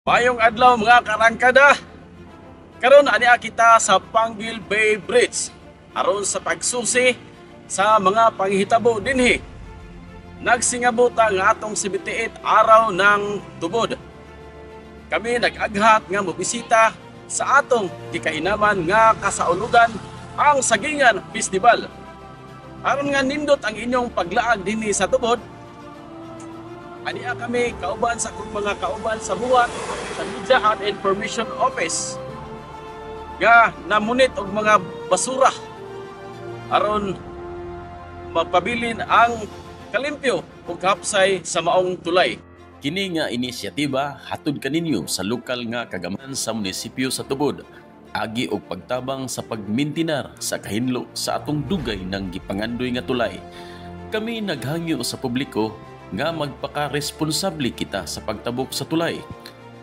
Mayong adlaw mga karangkada. Karon ani kita sa Panguil Bay Bridge aron sa pagsusi sa mga panghitabo dinhi. Nagsingabot ang atong 78 araw ng tubod. Kami nag-aghat nga mobisita sa atong gikainaman nga kasaulugan ang Sagingan Festival. Aron nga nindot ang inyong paglaag dinhi sa tubod, ania kami kauban sa kung mga kauban sa buwan sa Media and Information Office nga namunit og mga basura aron magpabilin ang kalimpyo ug hapsay sa maong tulay. Kini nga inisyatiba hatod kaninyo sa lokal nga kagaman sa munisipyo sa Tubod, agi og pagtabang sa pagmintinar sa kahinlo sa atong dugay ng gipangandoy nga tulay. Kami naghangyo sa publiko nga magpaka-responsable kita sa pagtabok sa tulay.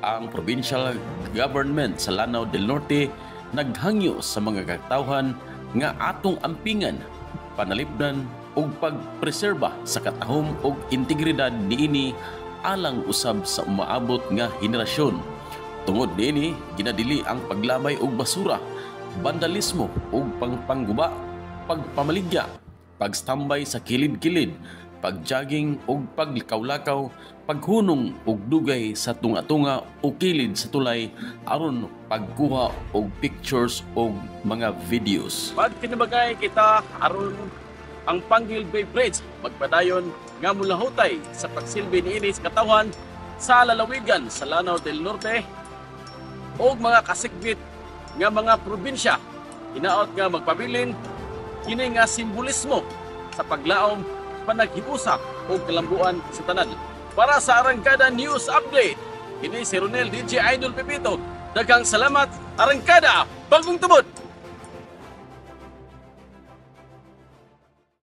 Ang provincial government sa Lanao del Norte naghangyo sa mga katawhan nga atong ampingan, panalipdan ug pagpreserba sa katahom ug integridad niini alang usab sa umaabot nga henerasyon. Tungod niini ginadili ang paglamay og basura, vandalismo ug pangpangguba, pagpamaligya, pagstambay sa kilid-kilid, pagjogging ug paglakaw-lakaw, paghunong og dugay sa tunga-tunga o kilid sa tulay aron pagkuha og pictures og mga videos. Pagkinabagay kita aron ang Panguil Bay Bridge magpadayon nga mulahutay sa pagsilbi niini sa katawhan sa lalawigan sa Lanao del Norte og mga kasikbit nga mga probinsya. Hinaot nga magpabilin kini nga simbolismo sa paglaom, panaghiusa o kalambuan sa tanan. Para sa Arangkada News Update, kini si Ronel DJ Idol Pepito. Daghang salamat, Arangkada, Bagong Tubod!